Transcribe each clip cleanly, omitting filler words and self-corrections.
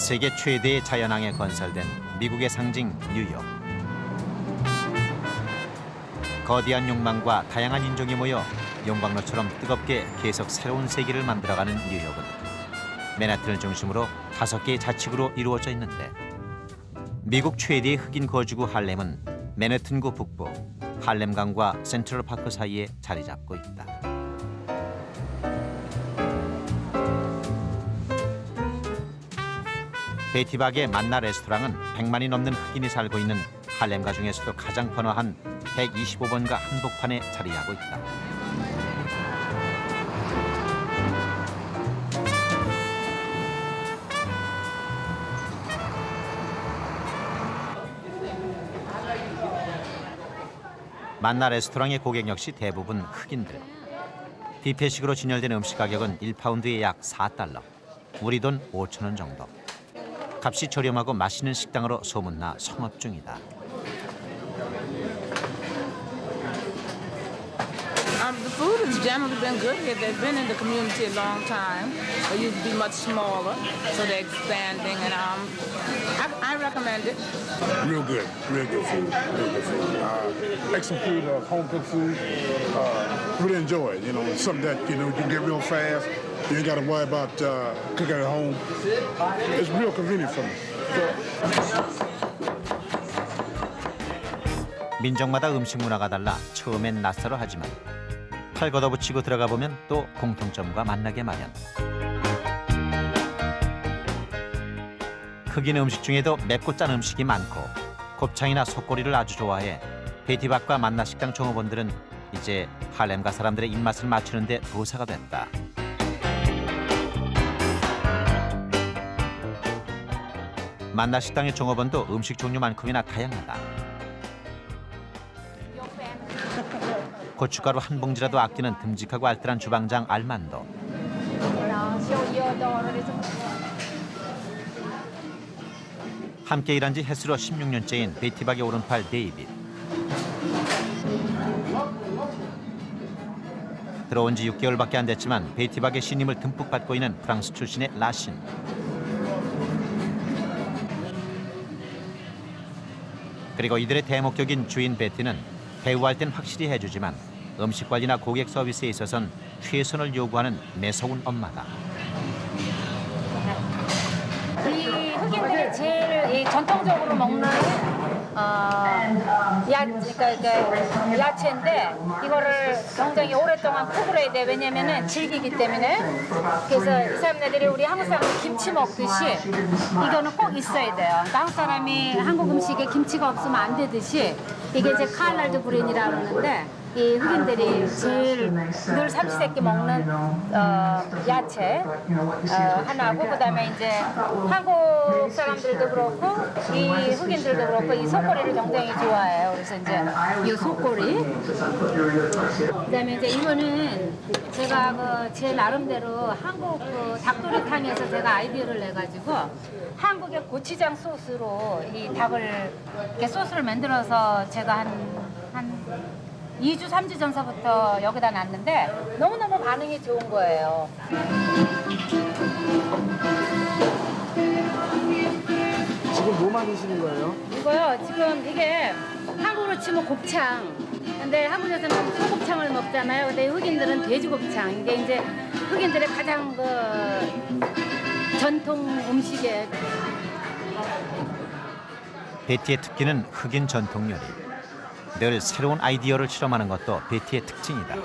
세계 최대의 자연항에 건설된 미국의 상징 뉴욕. 거대한 욕망과 다양한 인종이 모여 용광로처럼 뜨겁게 계속 새로운 세계를 만들어가는 뉴욕은 맨하튼을 중심으로 5개의 자치구로 이루어져 있는데, 미국 최대의 흑인 거주구 할렘은 맨하튼구 북부 할렘강과 센트럴파크 사이에 자리 잡고 있다. 베티박의 만나 레스토랑은 100만이 넘는 흑인이 살고 있는 할렘가 중에서도 가장 번화한 125번가 한복판에 자리하고 있다. 만나 레스토랑의 고객 역시 대부분 흑인들. 뷔페식으로 진열된 음식 가격은 1파운드에 약 4달러, 우리 돈 5,000원 정도. 값이 저렴하고 맛있는 식당으로 소문나 성업 중이다. The food has generally been good here. They've been in the community a long time. They used to be much smaller, so they're expanding, and I recommend it. Real good food, real good food. Excellent food, home cooked food. Really enjoy it. You know, it's something that you can get real fast. You ain't got to worry about cooking at home. It's real convenient for me. 민족마다 음식 문화가 달라 처음엔 낯설어 하지만 팔 걷어붙이고 들어가 보면 또 공통점과 만나게 마련. 흑인 음식 중에도 맵고 짠 음식이 많고 곱창이나 속꼬리를 아주 좋아해 베티박과 만나 식당 종업원들은 이제 할렘가 사람들의 입맛을 맞추는 데 도사가 됐다. 만나 식당의 종업원도 음식 종류만큼이나 다양하다. 고춧가루 한 봉지라도 아끼는 듬직하고 알뜰한 주방장 알만도. 함께 일한 지 햇수로 16년째인 베티박의 오른팔 데이빗. 들어온 지 6개월밖에 안 됐지만 베티박의 신임을 듬뿍 받고 있는 프랑스 출신의 라신. 그리고 이들의 대목격인 주인 베티는 대우할 땐 확실히 해주지만 음식 관리나 고객 서비스에 있어선 최선을 요구하는 매서운 엄마다. 이 흑인들이 제일 전통적으로 먹는 야채인데 이거를 굉장히 오랫동안 구부려야 돼. 왜냐면은 질기기 때문에. 그래서 이 사람들이 우리 한국 사람들 김치 먹듯이 이거는 꼭 있어야 돼요. 그러니까 한국 사람이 한국 음식에 김치가 없으면 안 되듯이 이게 이제 칼날드 브린이라고 하는데 이 흑인들이 제일 늘 삼시세끼 먹는 야채 하나고, 그다음에 이제 한국 사람들도 그렇고 이 흑인들도 그렇고 이 속꼬리를 굉장히 좋아해요. 그래서 이제 이 속꼬리, 그다음에 이제 이거는 제가 제 나름대로 한국 닭도리탕에서 제가 아이디어를 내가지고 한국의 고추장 소스로 이 닭을 이렇게 소스를 만들어서 제가 한 2주, 3주 전서부터 여기다 놨는데 너무너무 반응이 좋은 거예요. 지금 뭐 만드시는 거예요? 이거요, 지금 이게 한국으로 치면 곱창. 근데 한국에서는 소곱창을 먹잖아요. 근데 흑인들은 돼지곱창. 이게 이제 흑인들의 가장 전통 음식에. 베티의 특기는 흑인 전통 요리. 늘 새로운 아이디어를 실험하는 것도 베티의 특징이다.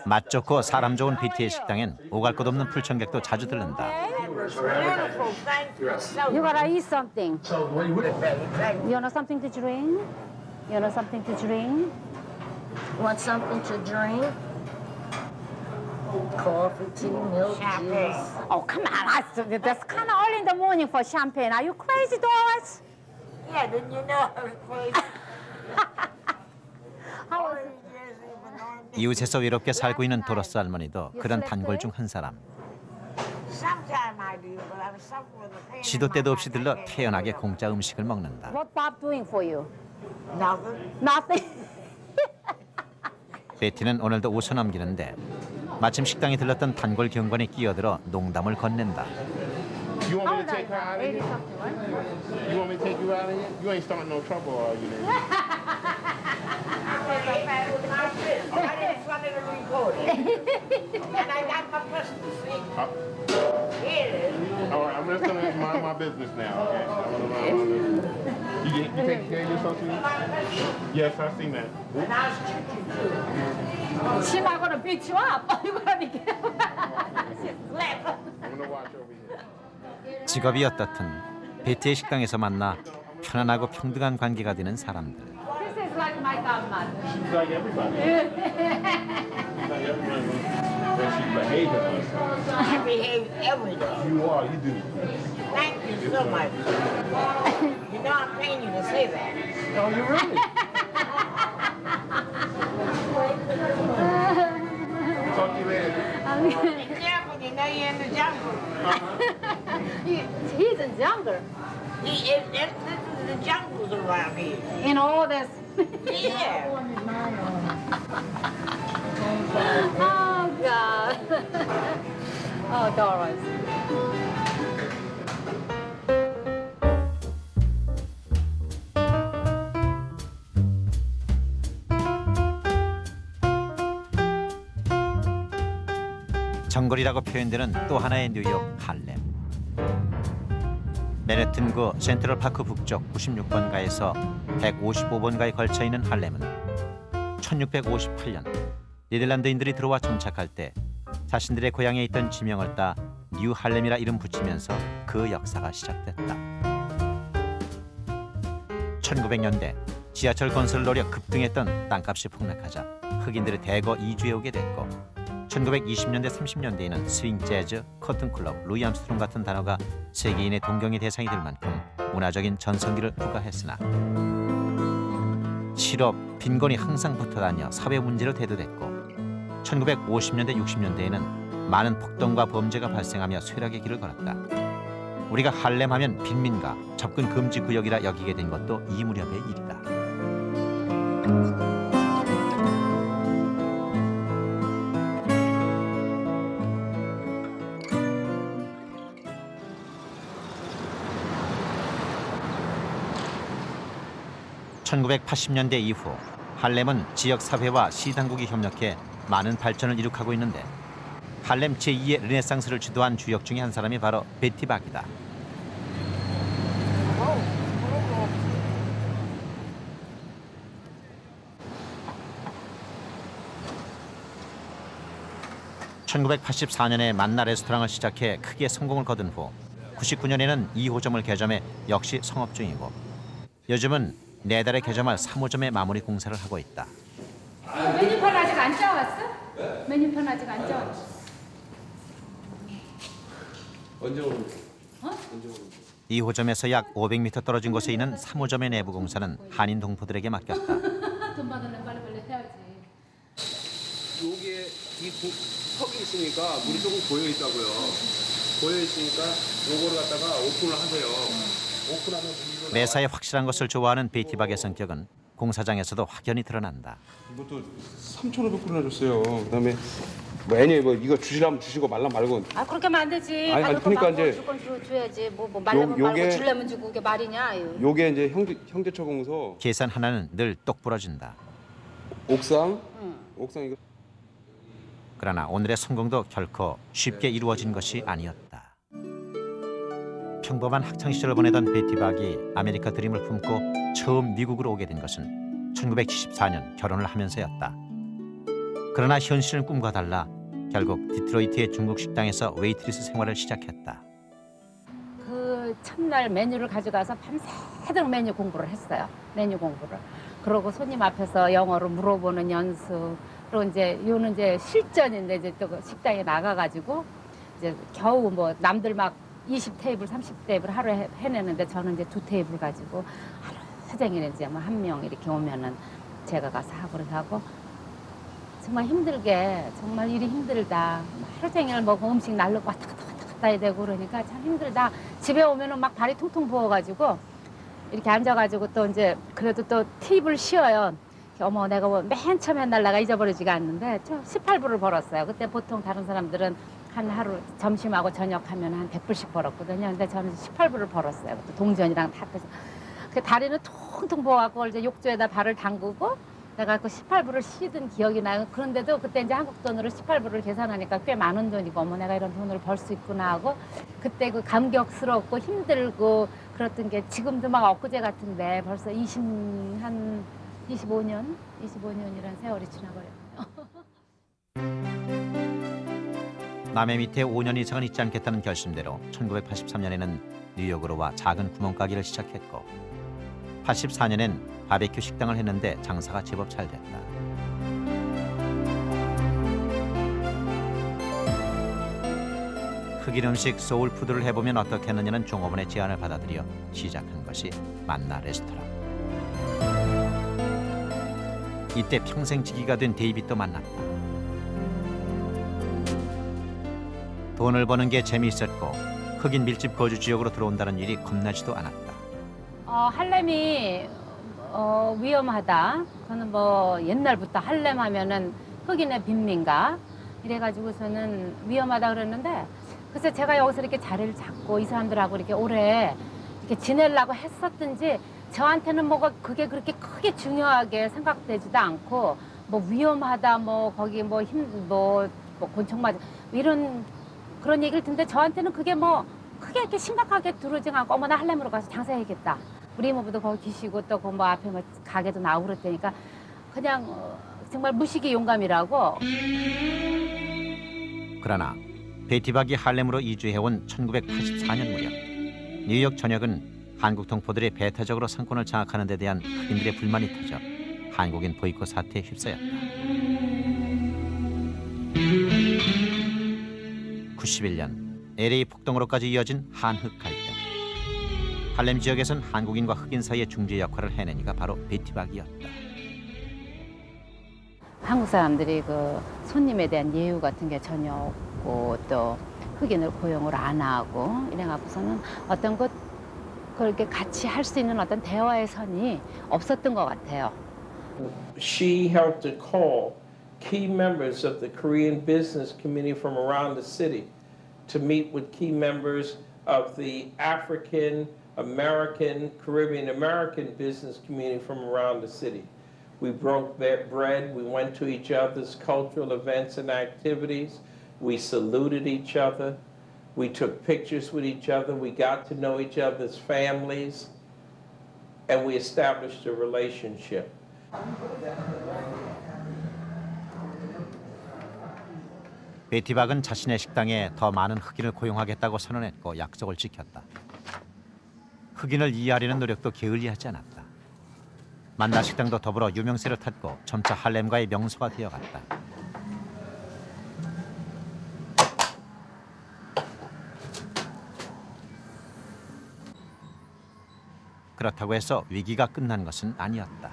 맛 좋고 사람 좋은 베티의 식당엔 오갈 것 없는 풀청객도 자주 들른다. You gotta eat something. You want something to drink? You want something to drink? Want something to drink? Coffee, tea, milk, juice. Oh, come on. That's kind of early in the morning for champagne. Are you crazy, Doris? Yeah, didn't you know I was crazy? 이웃에서 외롭게 살고 있는 도로스 할머니도 그런 단골 중 한 사람. Sometime I do, but I'm suffering with the pain. 시도 때도 없이 들러 태연하게 공짜 음식을 먹는다. What Bob doing for you? Nothing. Nothing. 베티는 오늘도 웃어 넘기는데 마침 식당에 들렀던 단골 경관이 끼어들어 농담을 건넨다. You want me to take her out of here? You want me to take you out of here? You ain't starting no trouble, are you? Then? I didn't want it to record it. And I got my Christmas, see? Here it is. All right, I'm just gonna mind my business now. Okay? I'm gonna mind my business. You take care of yourself, sweetie? Yes, I see, man. And I'll shoot you too. 심하고는 비치와 뻘거라니까. I'm gonna watch over here. 직업이 어떻든 베티의 식당에서 만나 편안하고 평등한 관계가 되는 사람들. This is like my godmother. She's like everybody. She's like everybody when she's behaving herself. I behave every day. You are, you do. Thank you so much. You know I'm paying you to say that. Oh, you really? Talk to you later. Be careful, you know you're in the jungle. He's in jungle. This is the jungles around here. In all this. Yeah. Oh God. Oh, Doris. 정글이라고 표현되는 또 하나의 뉴욕 할렘. 맨해튼구 센트럴파크 북쪽 96번가에서 155번가에 걸쳐 있는 할렘은 1658년 네덜란드인들이 들어와 정착할 때 자신들의 고향에 있던 지명을 따 뉴 할렘이라 이름 붙이면서 그 역사가 시작됐다. 1900년대 지하철 건설을 노려 급등했던 땅값이 폭락하자 흑인들이 대거 이주해 오게 됐고 1920년대 30년대에는 스윙 재즈, 커튼클럽, 루이 암스트롱 같은 단어가 세계인의 동경의 대상이 될 만큼 문화적인 전성기를 부과했으나 실업, 빈곤이 항상 붙어다녀 사회 문제로 대두됐고 1950년대, 60년대에는 많은 폭동과 범죄가 발생하며 쇠락의 길을 걸었다. 우리가 할렘하면 빈민가, 접근 금지 구역이라 여기게 된 것도 이 무렵의 일이다. (1980년대) 이후 할렘은 지역 사회와 시당국이 협력해 많은 발전을 이룩하고 있는데 할렘 제2의 르네상스를 주도한 주역 중에 한 사람이 바로 베티 박이다. (1984년에) 만나 레스토랑을 시작해 크게 성공을 거둔 후 99년에는 2호점을 개점해 역시 성업 중이고 요즘은 4달에 개점할 3호점의 마무리 공사를 하고 있다. 메뉴판 아직 안 짜왔어? 메뉴판 아직 안 짜왔어? 언제 오는 거? 2호점에서 약 500m 떨어진 곳에 있는 3호점의 내부 공사는 한인 동포들에게 맡겼다. 돈 받으려면 빨리빨리 해야지. 여기에 이 턱이 있으니까 물이 조금 고여 있다고요. 고여 있으니까 요거를 갖다가 오픈을 하세요. 오픈하면 물이 매사에 확실한 것을 좋아하는 베티박의 성격은 공사장에서도 확연히 드러난다. 이것도 3,500불이나 줬어요. 그다음에 뭐 애니 뭐 이거 주시라면 주시고 말라 말고 아 그렇게 하면 안 되지. 아니, 받을 거 그러니까 받고 이제 줄 건 줘야지. 뭐 말려면 요게- 말고 줄려면 주고 그게 말이냐. 요게 이제 형제처 공소 계산 하나는 늘 똑부러진다. 옥상 옥상 이거 그러나 오늘의 성공도 결코 쉽게 이루어진 것이 아니었다. 평범한 학창시절을 보내던 베티박이 아메리카 드림을 품고 처음 미국으로 오게 된 것은 1974년 결혼을 하면서였다. 그러나 현실은 꿈과 달라 결국 디트로이트의 중국 식당에서 웨이트리스 생활을 시작했다. 그 첫날 메뉴를 가져가서 밤새도록 메뉴 공부를 했어요. 메뉴 공부를. 그러고 손님 앞에서 영어로 물어보는 연습. 그리고 이제 요는 이제 실전인데 이제 또 식당에 나가가지고 이제 겨우 뭐 남들 막 20테이블, 30테이블 하루에 해내는데 저는 이제 2테이블 가지고 하루 종일 이제 뭐 한 명 이렇게 오면은 제가 가서 하고 하고 정말 힘들게 정말 일이 힘들다. 하루 종일 뭐 음식 날르고 왔다 갔다 해야 되고 그러니까 참 힘들다. 집에 오면은 막 발이 통통 부어가지고 이렇게 앉아가지고 또 이제 그래도 또 팁을 씌워요. 어머 내가 맨 처음 한 날 내가 잊어버리지가 않는데 18불을 벌었어요. 그때 보통 다른 사람들은 한 하루 점심하고 저녁하면 한 100불씩 벌었거든요. 근데 저는 18불을 벌었어요. 그때 동전이랑 다 빼서. 그 다리는 통통 부어갖고 이제 욕조에다 발을 담그고 내가 그 18불을 씻은 기억이 나요. 그런데도 그때 이제 한국 돈으로 18불을 계산하니까 꽤 많은 돈이고 어머 내가 이런 돈을 벌 수 있구나 하고 그때 그 감격스럽고 힘들고 그랬던 게 지금도 막 엊그제 같은데 벌써 25년이란 세월이 지나버렸네요. 남의 밑에 5년 이상은 있지 않겠다는 결심대로 1983년에는 뉴욕으로 와 작은 구멍가게를 시작했고 84년엔 바베큐 식당을 했는데 장사가 제법 잘 됐다. 흑인 음식 소울푸드를 해보면 어떻겠느냐는 종업원의 제안을 받아들여 시작한 것이 만나 레스토랑. 이때 평생 지기가 된 데이빗도 만났다. 돈을 버는 게 재미있었고 흑인 밀집 거주 지역으로 들어온다는 일이 겁나지도 않았다. 할렘이 위험하다. 그거는 뭐 옛날부터 할렘 하면은 흑인의 빈민가 이래가지고서는 위험하다 그랬는데 그래서 제가 여기서 이렇게 자리를 잡고 이 사람들하고 이렇게 오래 이렇게 지내려고 했었든지 저한테는 뭐가 그게 그렇게 크게 중요하게 생각되지도 않고 뭐 위험하다 뭐 거기 뭐 곤충 맞아 이런 그런 얘기를 듣는데 저한테는 그게 뭐 크게 이렇게 심각하게 들어오지 않고 어머 나 할렘으로 가서 장사해야겠다. 우리 이모부도 거기 계시고 또 그 뭐 앞에 뭐 가게도 나오고 그랬다니까 그냥 정말 무식의 용감이라고. 그러나 베티박이 할렘으로 이주해온 1984년 무렵 뉴욕 전역은 한국 동포들이 배타적으로 상권을 장악하는 데 대한 흑인들의 불만이 터져 한국인 보이콧 사태에 휩싸였다. 91년 LA 폭동으로까지 이어진 한흑 갈등. 할렘 지역에선 한국인과 흑인 사이의 중재 역할을 해낸 이가 바로 베티박이었다. 한국 사람들이 그 손님에 대한 예우 같은 게 전혀 없고 또 흑인을 고용을 안 하고 이래갖고서는 어떤 것 그렇게 같이 할 수 있는 어떤 대화의 선이 없었던 것 같아요. She helped to call key members of the Korean business community from around the city to meet with key members of the African American, Caribbean American business community from around the city. We broke bread, we went to each other's cultural events and activities, we saluted each other, we took pictures with each other, we got to know each other's families, and we established a relationship. 베티박은 자신의 식당에 더 많은 흑인을 고용하겠다고 선언했고 약속을 지켰다. 흑인을 이해하려는 노력도 게을리하지 않았다. 만나 식당도 더불어 유명세를 탔고 점차 할렘과의 명소가 되어갔다. 그렇다고 해서 위기가 끝난 것은 아니었다.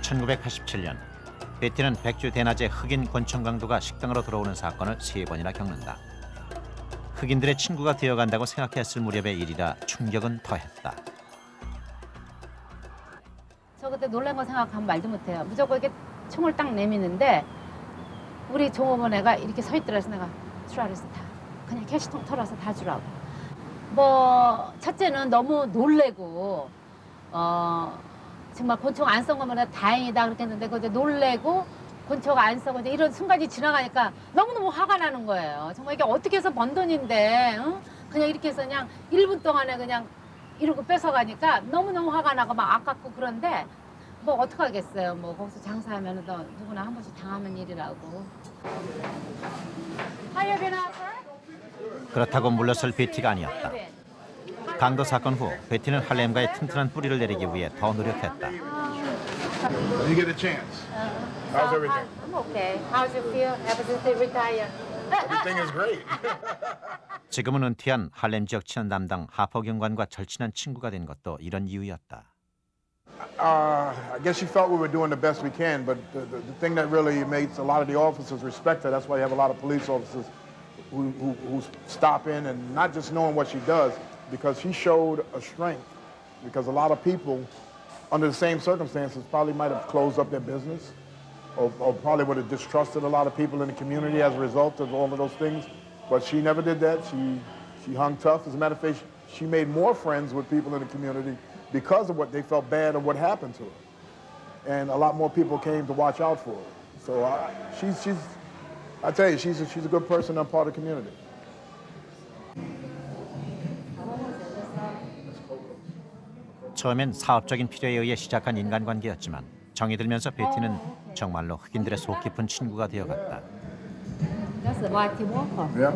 (1987년) 베티는 백주 대낮에 흑인 권총 강도가 식당으로 들어오는 사건을 3번이나 겪는다. 흑인들의 친구가 되어간다고 생각했을 무렵의 일이라 충격은 더했다. 저 그때 놀란 거 생각하면 말도 못해요. 무조건 이렇게 총을 딱 내미는데 우리 종업원 애가 이렇게 서 있더라서 내가 주라그래서 다 그냥 캐시통 털어서 다 주라고. 뭐 첫째는 너무 놀래고 정말 권총 안 쏜 거면 다행이다 그렇게 했는데 그저 놀래고 권총 안 쏘고 이제 이런 순간이 지나가니까 너무너무 화가 나는 거예요. 정말 이게 어떻게 해서 번 돈인데 그냥 이렇게 해서 그냥 1분 동안에 그냥 이러고 뺏어가니까 너무너무 화가 나고 막 아깝고 그런데 뭐 어떡하겠어요. 뭐 거기서 장사하면 누구나 한 번씩 당하는 일이라고. 그렇다고 물러설 베티가 아니었다. 강도 사건 후 베티는 할렘과의 튼튼한 뿌리를 내리기 위해 더 노력했다. You get a chance. How's everything? I'm okay. How's you feel ever since they retire? Everything is great. 지금은 은퇴한 할렘 지역 치안 담당 하퍼 경관과 절친한 친구가 된 것도 이런 이유였다. I guess she felt we were doing the best we can, but the thing that really makes a lot of the officers respect her, that's why you have a lot of police officers who's stopping and not just knowing what she does, because she showed a strength. Because a lot of people, under the same circumstances, probably might have closed up their business, or probably would have distrusted a lot of people in the community as a result of all of those things. But she never did that. She hung tough. As a matter of fact, she made more friends with people in the community because of what they felt bad of what happened to her. And a lot more people came to watch out for her. So I tell you, she's a good person and part of the community. 처음엔 사업적인 필요에 의해 시작한 인간관계였지만 정이 들면서 베티는 정말로 흑인들의 속 깊은 친구가 되어갔다. That's a mighty walker. Yeah.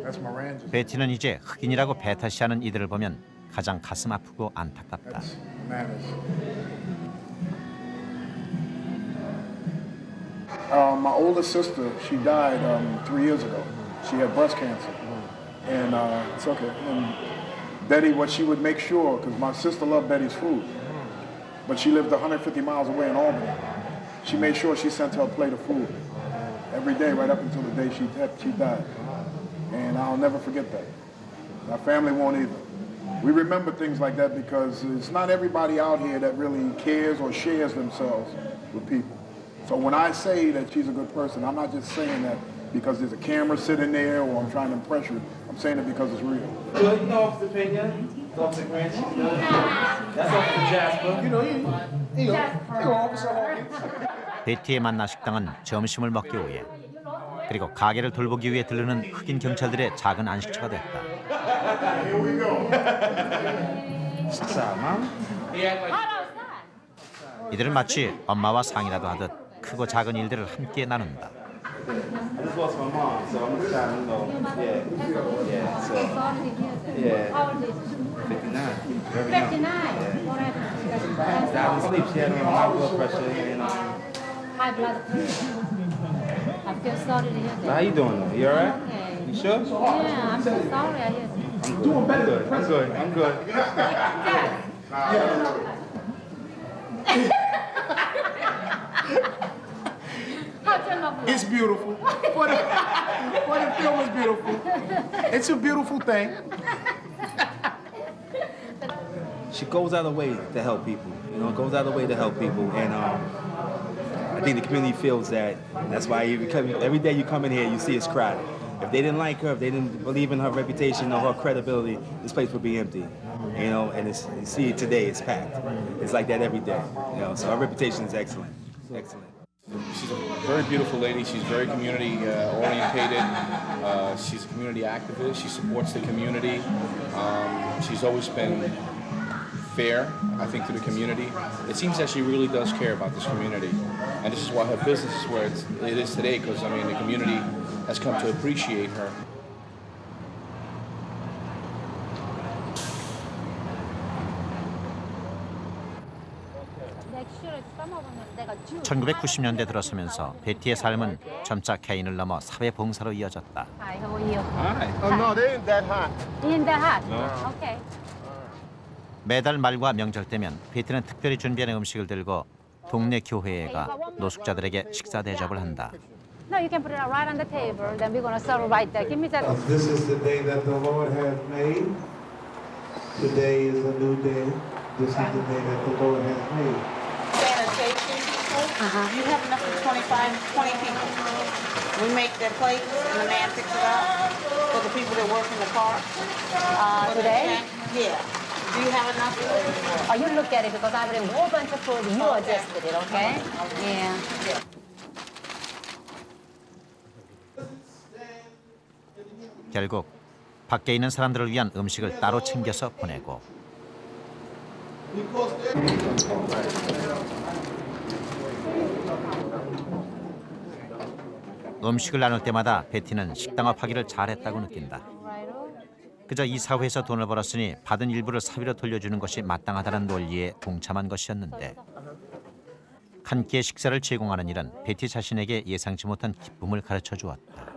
That's Miranda. 베티는 이제 흑인이라고 배타시하는 이들을 보면 가장 가슴 아프고 안타깝다. Manners. My oldest sister, she died 3 years ago. She had breast cancer. And it's okay. And Betty, what she would make sure, because my sister loved Betty's food, but she lived 150 miles away in Albany. She made sure she sent her a plate of food every day right up until the day she died. And I'll never forget that. My family won't either. We remember things like that because it's not everybody out here that really cares or shares themselves with people. So when I say that she's a good person, I'm not just saying that because there's a camera sitting there or I'm trying to impress you. I'm saying it because it's real. Good, you know, Officer Pena, Officer Grant, that's Officer Jasper. You know, Officer Hawkins. 베티의 만나 식당은 점심을 먹기 위해 그리고 가게를 돌보기 위해 들르는 흑인 경찰들의 작은 안식처가 됐다. 이들은 마치 엄마와 상이라도 하듯 크고 작은 일들을 함께 나눈다. This was my mom, so I'm just trying to know. Yeah, so. Yeah. How old is she? 59. 59. Down to sleep, she had high blood pressure and High blood pressure. I feel sorry to hear that. How you doing though? You alright? Okay. You sure? Yeah, I'm so sorry I hear that. I'm doing better. I'm good. I'm good. It's beautiful. What the film is beautiful. It's a beautiful thing. She goes out of the way to help people. You know, goes out of the way to help people, and I think the community feels that. That's why every day you come in here, you see it's crowded. If they didn't like her, if they didn't believe in her reputation or her credibility, this place would be empty. You know, and you see it today, it's packed. It's like that every day. You know, so her reputation is excellent. Excellent. She's a very beautiful lady. She's very community orientated. She's a community activist. She supports the community. She's always been fair, I think, to the community. It seems that she really does care about this community. And this is why her business is where it is today, because, I mean, the community has come to appreciate her. (1990년대) 들어서면서 베티의 삶은 점차 개인을 넘어 사회 봉사로 이어졌다. Hi, how are you? Oh, no, they ain't that hot. In the hut. Okay. 매달 말과 명절 때면 베티는 특별히 준비한 음식을 들고 동네 교회에 가 노숙자들에게 식사 대접을 한다. No, you can put it right on the table. Then we're gonna serve right there. Give me that. This is the day that the Lord has made. Today is a new day. This is the day that the Lord has made. Sanitation. You have enough for 20 people. We make their plates and the man picks it up for the people that work in the park. Today? Yeah. Do you have enough? Oh, you look at it because I bring a whole bunch of food. You adjusted it, okay? Yeah. 결국 밖에 있는 사람들을 위한 음식을 따로 챙겨서 보내고 음식을 나눌 때마다 베티는 식당업 하기를 잘했다고 느낀다. 그저 이 사회에서 돈을 벌었으니 받은 일부를 사위로 돌려주는 것이 마땅하다는 논리에 동참한 것이었는데 한 끼의 식사를 제공하는 일은 베티 자신에게 예상치 못한 기쁨을 가르쳐 주었다.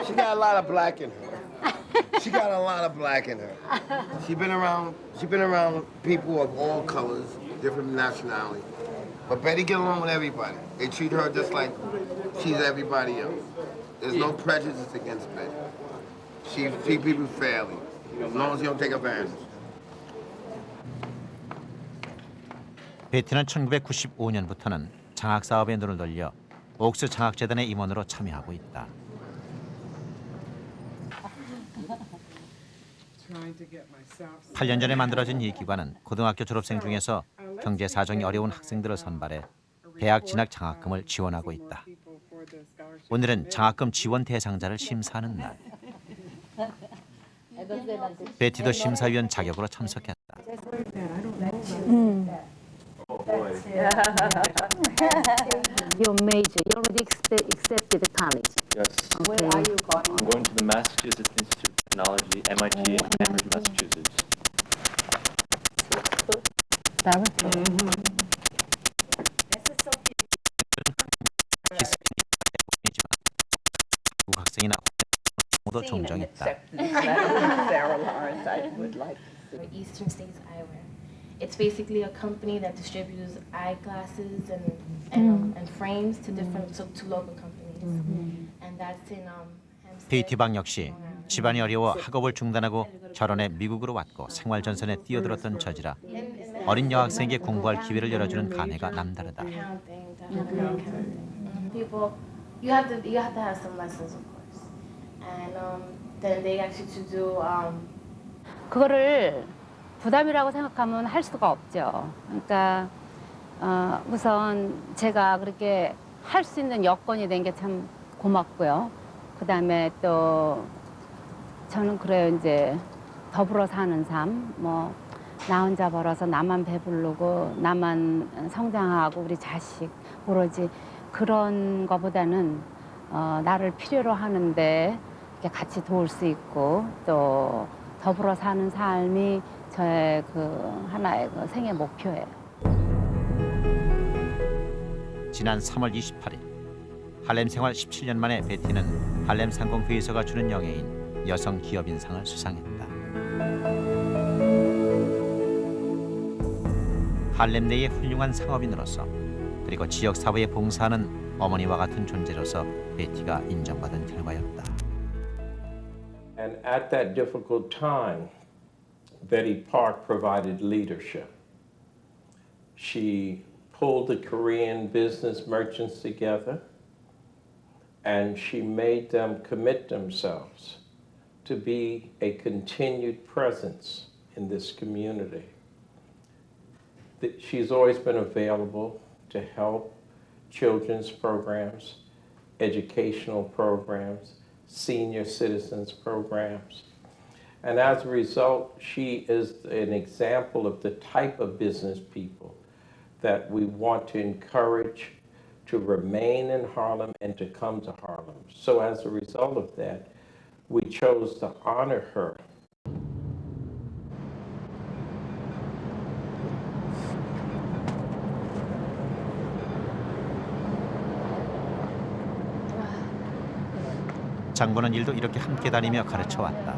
She got a lot of black in her. She got a lot of black in her. She's been around people of all colors. different nationality. But Betty get along with everybody. They treat her just like she's everybody else. There's no prejudice against Betty. She treats people fairly, as long as you don't take advantage. 베티는 1995년부터는 장학 사업에 눈을 돌려 옥스 장학재단의 임원으로 참여하고 있다. 8년 전에 만들어진 이 기관은 고등학교 졸업생 중에서 경제 사정이 어려운 학생들을 선발해 대학 진학 장학금을 지원하고 있다. 오늘은 장학금 지원 대상자를 심사하는 날. 베티도 심사위원 자격으로 참석했다. Your major, you already accepted the college. Yes. Where are you going? I'm going to the Massachusetts Institute of Technology, MIT, in Cambridge, Massachusetts. 미국 학생이나 모두 종종했다. Eastern States Eyewear. It's basically a company that distributes eyeglasses and frames to to local companies. And that's in 베이티방 역시 집안이 어려워 학업을 중단하고 결혼해 미국으로 왔고 생활 전선에 뛰어들었던 처지라 어린 여학생에게 공부할 기회를 열어주는 감회가 남다르다. People, you have to have some lessons, of course, and then they ask you to do. 그거를 부담이라고 생각하면 할 수가 없죠. 그러니까 우선 제가 그렇게 할 수 있는 여건이 된 게 참 고맙고요. 그다음에 또 저는 그래요. 이제 더불어 사는 삶, 뭐 나 혼자 벌어서 나만 배부르고 나만 성장하고 우리 자식 오로지 그런 거보다는 나를 필요로 하는데 같이 도울 수 있고 또 더불어 사는 삶이 저의 그 하나의 그 생애 목표예요. 지난 3월 28일 할렘 생활 17년 만에 베티는 할렘 상공회의소가 주는 영예인 여성 기업인상을 수상했다. 할렘 내의 훌륭한 상업인으로서 그리고 지역 사회에 봉사하는 어머니와 같은 존재로서 베티가 인정받은 결과였다. And at that difficult time, Betty Park provided leadership. She pulled the Korean business merchants together and she made them commit themselves to be a continued presence in this community. She's always been available to help children's programs, educational programs, senior citizens programs. And as a result, she is an example of the type of business people that we want to encourage to remain in Harlem and to come to Harlem. So as a result of that, we chose to honor her. 장보는 일도 이렇게 함께 다니며 가르쳐왔다.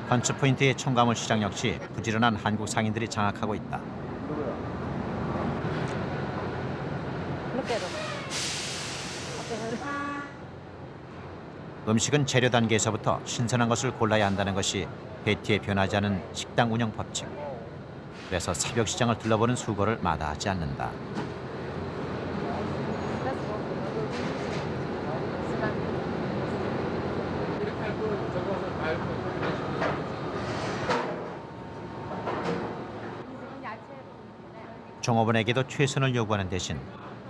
펀치포인트의 총가물 시장 역시 부지런한 한국 상인들이 장악하고 있다. 음식은 재료 단계에서부터 신선한 것을 골라야 한다는 것이 베티의 변하지 않은 식당 운영 법칙. 그래서 새벽 시장을 둘러보는 수고를 마다하지 않는다. 종업원에게도 최선을 요구하는 대신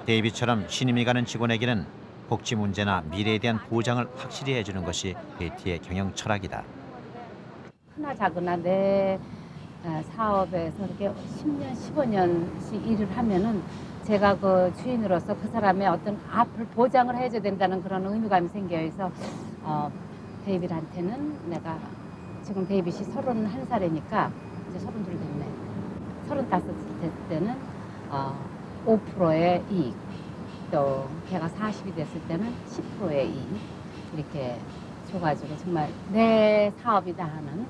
데이비처럼 신임이 가는 직원에게는 복지 문제나 미래에 대한 보장을 확실히 해주는 것이 베티의 경영 철학이다. 크나 작으나 내 사업에서 이렇게 10년, 15년씩 일을 하면은 제가 그 주인으로서 그 사람의 어떤 앞을 보장을 해줘야 된다는 그런 의무감이 생겨서 데이빗한테는 내가 지금 데이빗이 31살이니까 이제 32 됐네. 35살 때는 5%의 이익, 또 걔가 40이 됐을 때는 10%의 이익 이렇게 줘가지고 정말 내 사업이다 하는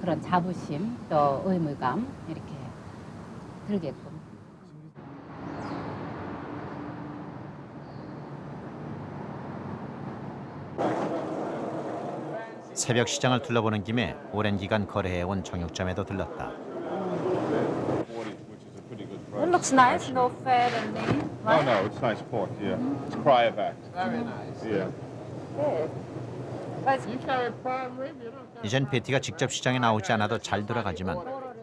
그런 자부심 또 의무감 이렇게 들게끔. 새벽 시장을 둘러보는 김에 오랜 기간 거래해온 정육점에도 들렀다. It looks nice, no fat and lean. Oh no, it's nice pork. Yeah, it's cryovac. Very nice. Yeah. Good. You carry prime rib, you don't carry 이젠 베티가 직접 시장에 나오지 않아도 잘 돌아가지만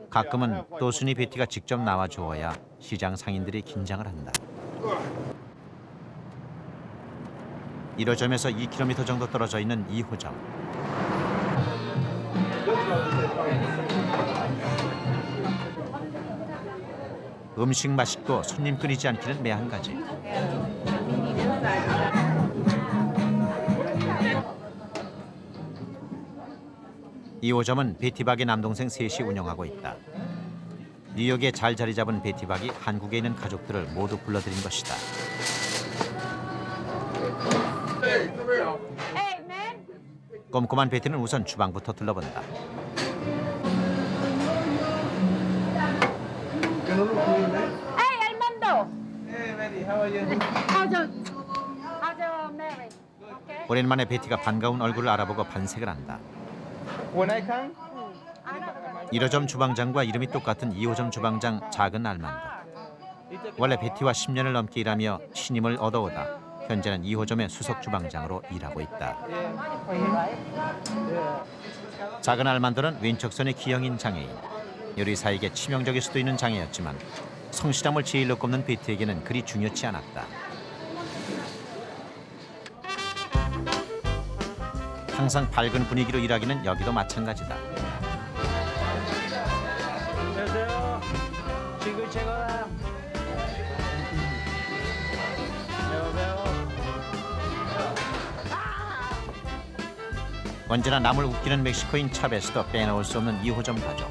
가끔은 또 순이 베티가 직접 나와 주어야 시장 상인들이 긴장을 한다. 1호점에서 2km 정도 떨어져 있는 2호점. 음식 맛있고 손님 끊이지 않기는 매 한 가지. 이 5점은 베티박의 남동생 셋이 운영하고 있다. 뉴욕에 잘 자리 잡은 베티박이 한국에 있는 가족들을 모두 불러들인 것이다. 꼼꼼한 베티는 우선 주방부터 둘러본다. Hey, Armando. Hey, Betty, how are you? How's your marriage? Okay. 오랜만에 베티가 반가운 얼굴을 알아보고 반색을 한다. When I come? 1호점 주방장과 이름이 똑같은 2호점 주방장 작은 알만도. 원래 베티와 10년을 넘게 일하며 신임을 얻어오다 현재는 2호점의 수석 주방장으로 일하고 있다. 작은 알만도는 왼척선의 기형인 장애인. 요리사에게 치명적일 수도 있는 장애였지만 성실함을 제일로 꼽는 베티에게는 그리 중요치 않았다. 항상 밝은 분위기로 일하기는 여기도 마찬가지다. 안녕하세요. 친구 최고야. 안녕하세요. 언제나 남을 웃기는 멕시코인 차베스도 빼놓을 수 없는 2호점 가족.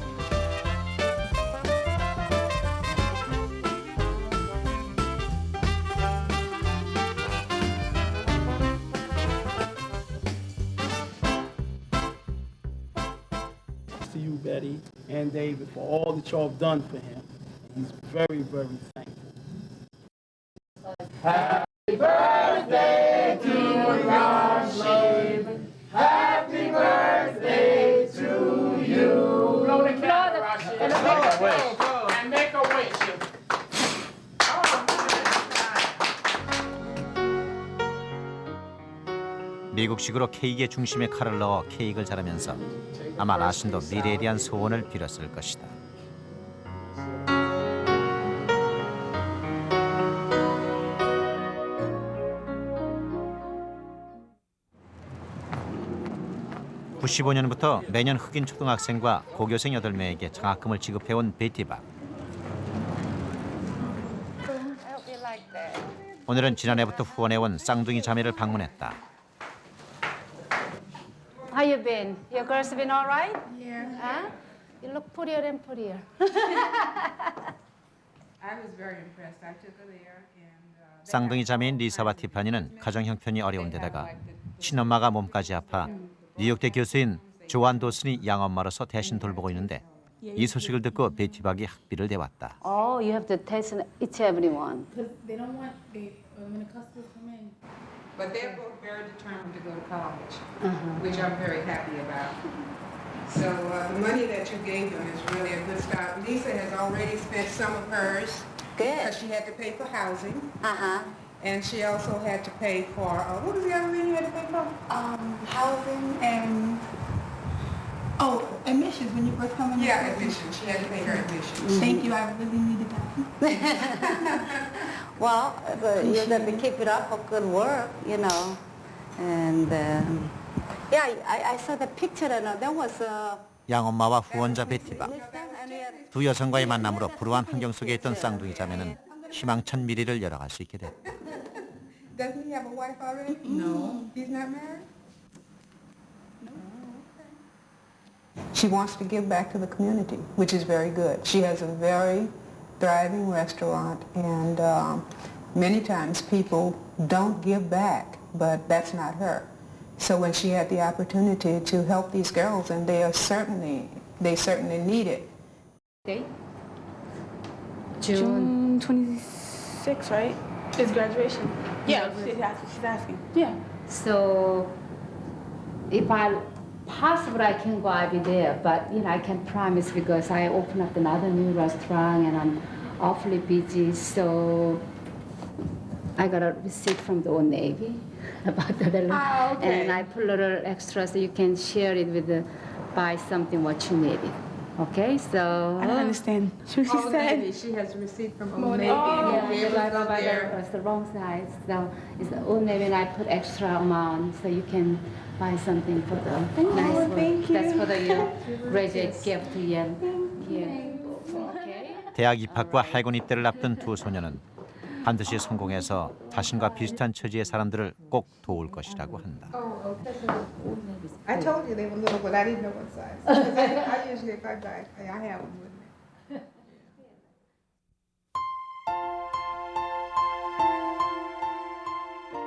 To you, Betty and David, for all that y'all have done for him. He's very, very thankful. Happy birthday to Rashid. Happy birthday to you. Blow the candle, Rashid. And make a wish. 미국식으로 케이크의 중심에 칼을 넣어 케이크를 자르면서 아마 라신도 미래에 대한 소원을 빌었을 것이다. (95년부터) 매년 흑인 초등학생과 고교생 8명에게 장학금을 지급해온 베티박. 오늘은 지난해부터 후원해온 쌍둥이 자매를 방문했다. How you been? Your girls been all right? Yeah. Huh? You look prettier and prettier. I was very impressed. I took her there and 쌍둥이 자매인 리사와 티파니는 가정 형편이 어려운 데다가 친엄마가 몸까지 아파 뉴욕대 교수인 조안 도슨이 양엄마로서 대신 돌보고 있는데 이 소식을 듣고 베티박이 학비를 대왔다. Oh, you have to test each everyone. because they don't want when the customers come in. But they're both very determined to go to college, which I'm very happy about. So the money that you gave them is really a good start. Lisa has already spent some of hers. Good. Because she had to pay for housing. Uh-huh. And she also had to pay for, what was the other thing you had to pay for? Housing and, admissions when you first come in. Yeah, admissions. She had to pay her admissions. Thank you, I really needed that. Well, you got to keep it up for good work, you know. And yeah, I saw the picture and there was 양엄마와 후원자 베티박. 두 여성과의 만남으로 불우한 환경 속에 있던 쌍둥이 자매는 희망찬 미래를 열어갈 수 있게 됐다. Doesn't he have a wife already? No. He's not married? No. She wants to give back to the community, which is very good. She has a very thriving restaurant, and Many times people don't give back, but that's not her. So when she had the opportunity to help these girls, and they certainly need it. Date? June 26, right? Is graduation. Yeah, she's asking. Yeah. So if possible, I can go, I'll be there. But I can't promise because I open up another new restaurant and I'm awfully busy. So I got a receipt from the Old Navy about the okay. and I put a little extra so you can share it with buy something what you needed. Okay, so I don't understand. She said She has a receipt from Old Navy. Oh, yeah, so I go by the wrong size. So it's the Old Navy and I put extra amount so you can buy something for the nice one. Thank you. That's for the graduate gift. Yeah. Okay. 대학 입학과 해군 입대를 앞둔 두 소녀는 반드시 성공해서 자신과 비슷한 처지의 사람들을 꼭 도울 것이라고 한다. I told you they were little, but I didn't know what size. I usually, if I buy, I have them with me.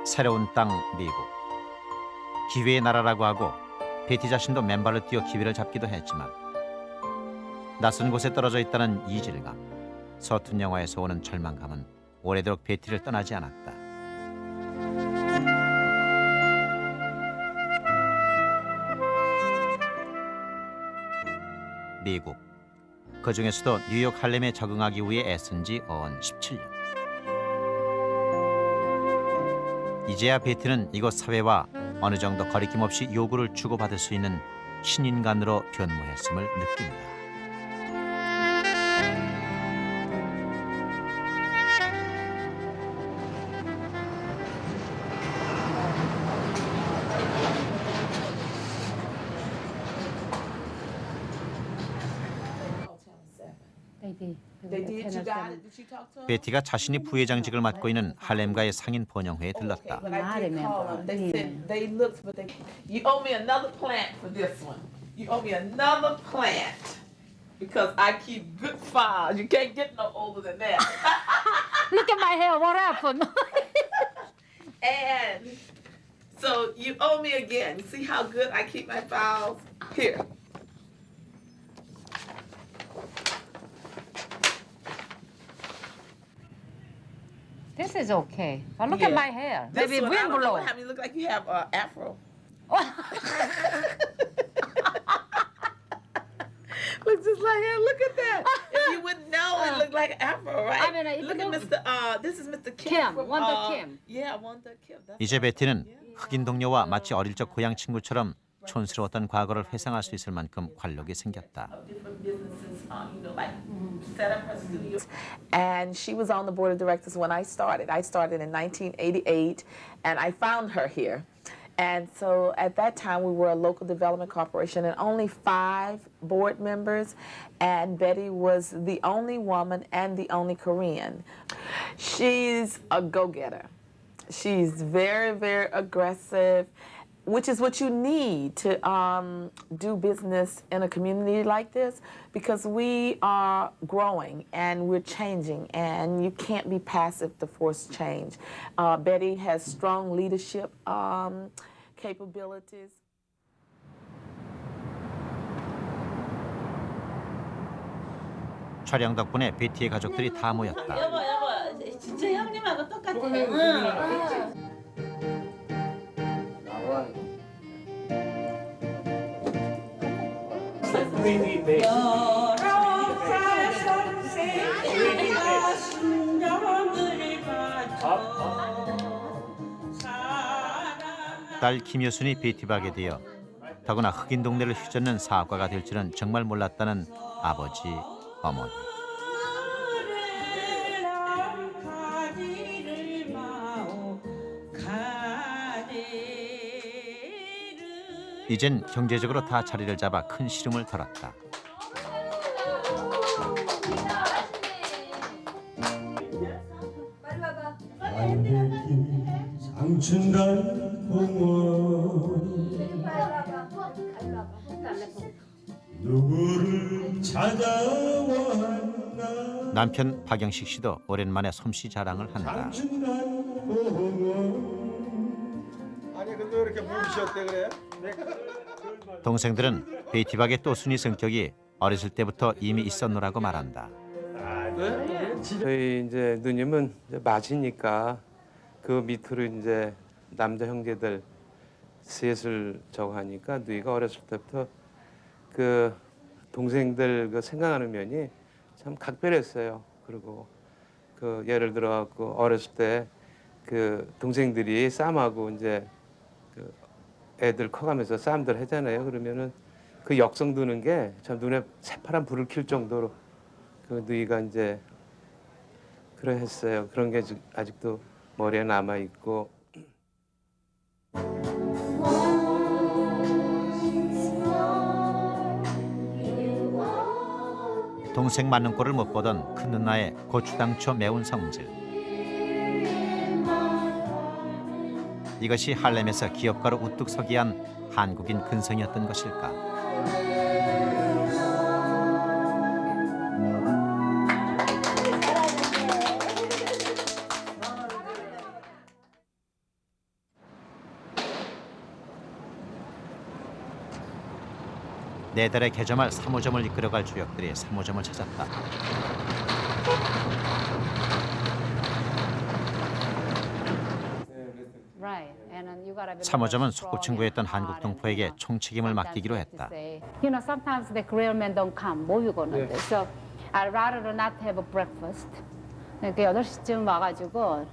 새로운 땅 미국. 기회의 나라라고 하고 베티 자신도 맨발로 뛰어 기회를 잡기도 했지만 낯선 곳에 떨어져 있다는 이질감, 서툰 영화에서 오는 절망감은 오래도록 베티를 떠나지 않았다. 미국. 그 중에서도 뉴욕 할렘에 적응하기 위해 애쓴 지 언 17년. 이제야 베티는 이곳 사회와 어느 정도 거리낌 없이 요구를 주고받을 수 있는 신인간으로 변모했음을 느낀다. They did. You got it. Did she talk to him? 베티가 자신이 부회장직을 맡고 있는 할렘가의 상인 번영회에 들렀다. But I did call them. They said they looked, but you owe me another plant for this one. You owe me another plant because I keep good files. You can't get no older than that. Look at my hair. What happened? And so you owe me again. See how good I keep my files? Here. This is okay. But look at my hair. This Maybe one, I wind don't know blow. what happened. You look like you have afro. Look just like him. Look at that. If you wouldn't know, it looked like afro, right? I mean, look at Mr. This is Mr. Kim. From, Wonder Kim. Yeah, Wonder Kim. That's 이제 베티는 흑인 동료와 마치 어릴 적 고향 친구처럼 촌스러웠던 과거를 회상할 수 있을 만큼 관록이 생겼다. different businesses, like set up her studio. And she was on the board of directors when I started. I started in 1988, and I found her here. And so at that time, we were a local development corporation and only 5 board members, and Betty was the only woman and the only Korean. She's a go-getter. She's very, very aggressive, which is what you need to do business in a community like this, because we are growing and we're changing, and you can't be passive to force change. Betty has strong leadership capabilities. 촬영 덕분에 베티의 가족들이 다 모였다. 여보, 진짜 형님하고 똑같아. 딸 김효순이 베티박에 되어 더구나 흑인 동네를 휘젓는 사업가가 될 줄은 정말 몰랐다는 아버지, 어머니. 이젠 경제적으로 다 자리를 잡아 큰 시름을 덜었다. 장춘단 공원 누구를 찾아왔나 남편 박영식 씨도 오랜만에 솜씨 자랑을 한다. 아니 근데 왜 이렇게 뭉치셨대 그래? 동생들은 베이티박의 또순이 성격이 어렸을 때부터 이미 있었노라고 말한다. 저희 이제 누님은 이제 맞이니까 그 밑으로 이제 남자 형제들 셋을 저거 하니까 누이가 어렸을 때부터 그 동생들 그 생각하는 면이 참 각별했어요. 그리고 그 예를 들어 갖고 어렸을 때 그 동생들이 쌈하고 이제 그 애들 커가면서 쌈들 하잖아요. 그러면은 그 역성 드는 게 참 눈에 새파란 불을 킬 정도로 그 누이가 이제 그래 했어요. 그런 게 아직도 머리에 남아 있고. 동생 맞는 꼴을 못 보던 큰 누나의 고추당초 매운 성질. 이것이 할렘에서 기업가로 우뚝 서기 한 한국인 근성이었던 것일까. 네 달에 개점할 3호점을 이끌어갈 주역들이 3호점을 찾았다. 삼호점은 소꿉친구였던 한국 동포에게 총책임을 맡기기로 했다. You know, sometimes the grill men don't come. 모이고 오는데. So I'd rather not have a breakfast. 그러니까 8시쯤 와가지고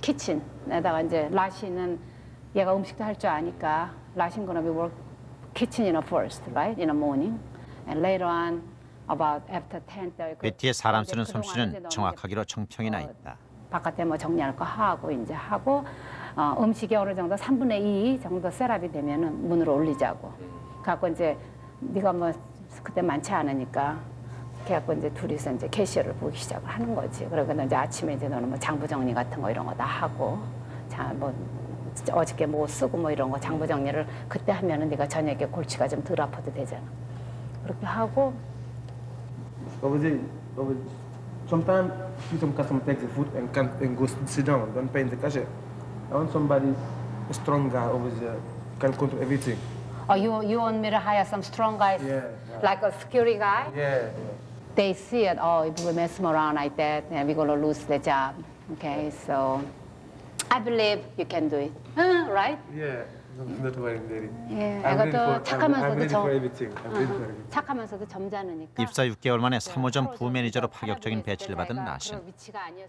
키친에다가 이제 라시는 얘가 음식도 할 줄 아니까 라시는 gonna be work kitchen in a first, right? In the morning. And later on about after 10:30. 베티의 사람 쓰는 솜씨는 정확하기로 정평이 나 있다. 바깥에 뭐 정리할 거 하고 이제 하고 음식이 어느 정도 3분의 2 정도 셋업이 되면은 문으로 올리자고. 그래갖고 이제 네가 뭐 그때 많지 않으니까 그래갖고 이제 둘이서 이제 캐시어를 보기 시작을 하는 거지. 그러고 이제 아침에 이제 너는 뭐 장부 정리 같은 거 이런 거 다 하고 자 뭐 어저께 뭐 쓰고 뭐 이런 거 장부 정리를 그때 하면은 네가 저녁에 골치가 좀 덜 아파도 되잖아. 그렇게 하고. Sometimes some customer takes the food and goes sit down, don't pay the cashier. I want somebody, a strong guy over there, can control everything. Oh, you want me to hire some strong guys, like a security guy? Yeah. They see it. Oh, if we mess them around like that, then we're gonna lose the job. Okay, so I believe you can do it, right? Yeah. Not worrying, Daddy. 예, I'm ready 이것도 착하면서도 for everything. I'm ready for everything. 착하면서도 점잖으니까. 입사 6개월 만에 3호점 부매니저로 파격적인 배치를 받은 나신.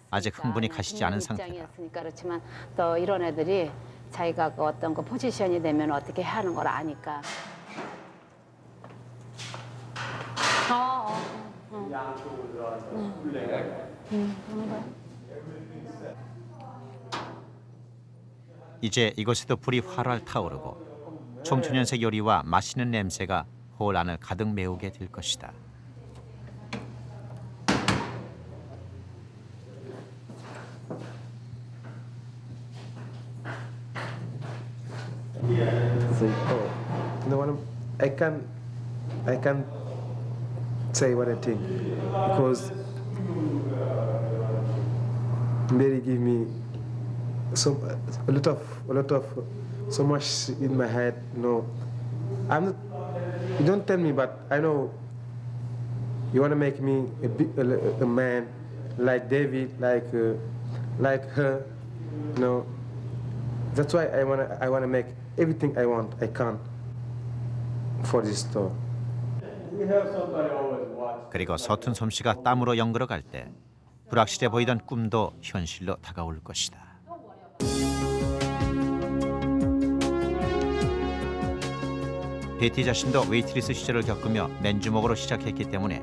아직 흥분이 가시지 않은 상태다. 그렇지만 또 이런 애들이 자기가 그 어떤 그 포지션이 되면 어떻게 해야 하는 걸 아니까. 이제 이곳에도 불이 활활 타오르고 청초년색 요리와 맛있는 냄새가 홀 안을 가득 메우게 될 것이다. No, I can't say what I think because Mary give me a lot of so much in my head. No, I'm not. You don't tell me, but I know you want to make me a man like David, like her. No, that's why I wanna make everything I want. I can for this store. 그리고 서툰 솜씨가 땀으로 연걸어갈 때 불확실해 보이던 꿈도 현실로 다가올 것이다. 베티 자신도 웨이트리스 시절을 겪으며 맨주먹으로 시작했기 때문에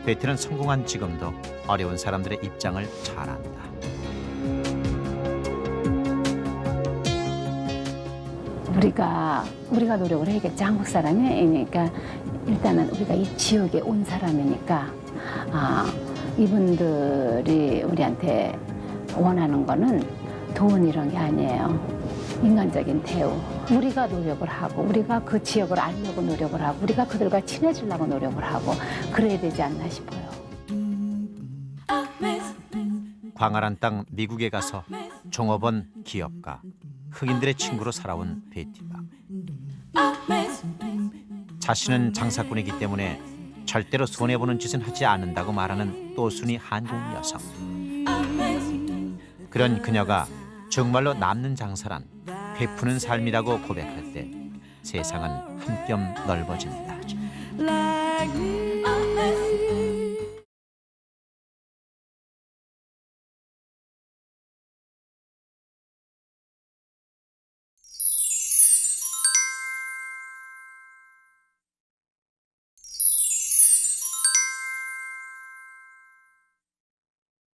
베티는 성공한 지금도 어려운 사람들의 입장을 잘 안다. 우리가 노력을 해야겠지. 한국 사람이니까 일단은 우리가 이 지역에 온 사람이니까 이분들이 우리한테 원하는 거는 돈 이런 게 아니에요. 인간적인 대우. 우리가 노력을 하고 우리가 그 지역을 알려고 노력을 하고 우리가 그들과 친해지려고 노력을 하고 그래야 되지 않나 싶어요. 광활한 땅 미국에 가서 종업원, 기업가, 흑인들의 친구로 살아온 베티가 자신은 장사꾼이기 때문에 절대로 손해보는 짓은 하지 않는다고 말하는 또순이 한국 여성. 그런 그녀가 정말로 남는 장사란 베푸는 삶이라고 고백할 때 세상은 한 뼘 넓어집니다. Like me.